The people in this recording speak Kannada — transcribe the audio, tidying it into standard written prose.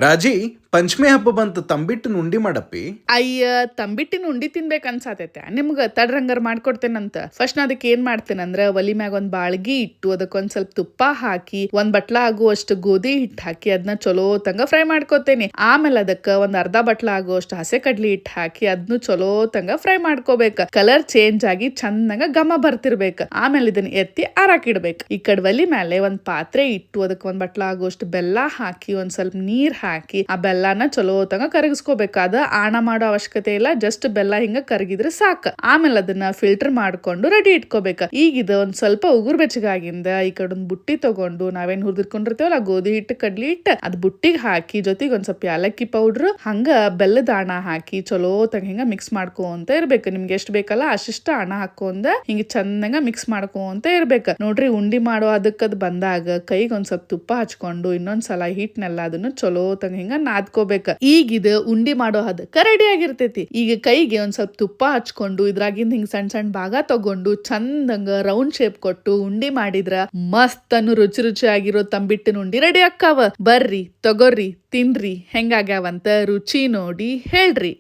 ರಾಜಿ ಪಂಚಮಿ ಹಬ್ಬ ಬಂತು ತಂಬಿಟ್ಟಿನ ಉಂಡಿ ಮಾಡಪ್ಪಿ. ಅಯ್ಯ, ತಂಬಿಟ್ಟಿನ ಉಂಡಿ ತಿನ್ಬೇಕು ಅನ್ಸಾತೈತೆ ನಿಮ್ಗ. ತಡ್ರಂಗಾರ ಮಾಡ್ಕೊಡ್ತೇನಂತ. ಫಸ್ಟ್ ನಾ ಅದಕ್ಕೆ ಏನ್ ಮಾಡ್ತೇನಂದ್ರ ಒಲಿ ಮ್ಯಾಗ ಒಂದ್ ಬಾಳ್ಗಿ ಇಟ್ಟು ಅದಕ್ಕೊಂದ್ ಸ್ವಲ್ಪ ತುಪ್ಪ ಹಾಕಿ ಒಂದ್ ಬಟ್ಲ ಆಗುವಷ್ಟು ಗೋಧಿ ಹಿಟ್ಟು ಹಾಕಿ ಅದನ್ನ ಚಲೋ ತಂಗ ಫ್ರೈ ಮಾಡ್ಕೋತೇನಿ. ಆಮೇಲೆ ಅದಕ್ಕ ಒಂದ್ ಅರ್ಧ ಬಟ್ಲ ಆಗುವಷ್ಟು ಹಸೆ ಕಡ್ಲಿ ಹಿಟ್ಟು ಹಾಕಿ ಅದನ್ನು ಚಲೋ ತಂಗ ಫ್ರೈ ಮಾಡ್ಕೋಬೇಕ. ಕಲರ್ ಚೇಂಜ್ ಆಗಿ ಚಂದಂಗ ಘಮ ಬರ್ತಿರ್ಬೇಕ. ಆಮೇಲೆ ಇದನ್ನ ಎತ್ತಿ ಆರಾಕಿಡ್ಬೇಕು. ಈ ಕಡೆ ಒಲಿ ಮೇಲೆ ಒಂದ್ ಪಾತ್ರೆ ಇಟ್ಟು ಅದಕ್ಕೆ ಒಂದ್ ಬಟ್ಲ ಆಗುವಷ್ಟು ಬೆಲ್ಲ ಹಾಕಿ ಒಂದ್ ಸ್ವಲ್ಪ ನೀರ್ ಹಾಕಿ ಆ ಬೆಲ್ಲನ ಚಲೋ ತಂಗ ಕರಗಿಸ್ಕೋಬೇಕಾದ. ಆಣ ಮಾಡೋ ಅವಶ್ಯಕತೆ ಇಲ್ಲ, ಜಸ್ಟ್ ಬೆಲ್ಲ ಹಿಂಗ ಕರಗಿದ್ರೆ ಸಾಕ. ಆಮೇಲೆ ಅದನ್ನ ಫಿಲ್ಟರ್ ಮಾಡ್ಕೊಂಡು ರೆಡಿ ಇಟ್ಕೋಬೇಕ. ಈಗ ಇದು ಒಂದ್ ಸ್ವಲ್ಪ ಉಗುರ್ ಬೆಚ್ಚಗಾಗಿಂದ ಈ ಕಡೆ ಒಂದ್ ಬುಟ್ಟಿ ತಗೊಂಡು ನಾವೇನ್ ಹುರಿದಿಟ್ಕೊಂಡಿರ್ತೇವಲ್ಲ ಗೋಧಿ ಹಿಟ್ಟು ಕಡ್ಲಿ ಹಿಟ್ಟು ಅದ್ ಬುಟ್ಟಿಗೆ ಹಾಕಿ ಜೊತೆಗೆ ಒಂದ್ ಸ್ವಲ್ಪ ಯಾಲಕ್ಕಿ ಪೌಡ್ರ್ ಹಂಗ ಬೆಲ್ಲದ ಆಣ ಹಾಕಿ ಚಲೋ ತಂಗ ಹಿಂಗ ಮಿಕ್ಸ್ ಮಾಡ್ಕೊಂತ ಇರ್ಬೇಕು. ನಿಮ್ಗೆ ಎಷ್ಟ್ ಬೇಕಲ್ಲ ಅಷ್ಟಿಷ್ಟ ಆಣ ಹಾಕೊಂಡ ಹಿಂಗ ಚಂದಂಗ ಮಿಕ್ಸ್ ಮಾಡ್ಕೊಂತ ಇರ್ಬೇಕ. ನೋಡ್ರಿ, ಉಂಡಿ ಮಾಡೋ ಅದಕ್ಕದ್ ಬಂದಾಗ ಕೈಗೆ ಒಂದ್ ಸ್ವಲ್ಪ ತುಪ್ಪ ಹಚ್ಕೊಂಡು ಇನ್ನೊಂದ್ಸಲ ಹಿಟ್ನೆಲ್ಲ ಅದನ್ನು ಚಲೋ ತಂಗ ಹಿಂಗ ನಾದ್ಕೋಬೇಕ. ಈಗಿದ ಉಂಡಿ ಮಾಡೋ ಅದಕ್ಕ ರೆಡಿ ಆಗಿರ್ತೈತಿ. ಈಗ ಕೈಗೆ ಒಂದ್ ಸ್ವಲ್ಪ ತುಪ್ಪ ಹಚ್ಕೊಂಡು ಇದ್ರಾಗಿಂದ ಹಿಂಗ್ ಸಣ್ಣ ಸಣ್ಣ ಭಾಗ ತಗೊಂಡು ಚಂದಂಗ ರೌಂಡ್ ಶೇಪ್ ಕೊಟ್ಟು ಉಂಡಿ ಮಾಡಿದ್ರ ಮಸ್ತ್ ಅನ್ನು ರುಚಿ ರುಚಿ ಆಗಿರೋ ತಂಬಿಟ್ಟಿನ ಉಂಡಿ ರೆಡಿ ಅಕ್ಕಾವ. ಬರ್ರಿ ತಗೋರಿ ತಿನ್ರಿ, ಹೆಂಗಾಗ್ಯಾವಂತ ರುಚಿ ನೋಡಿ ಹೇಳ್ರಿ.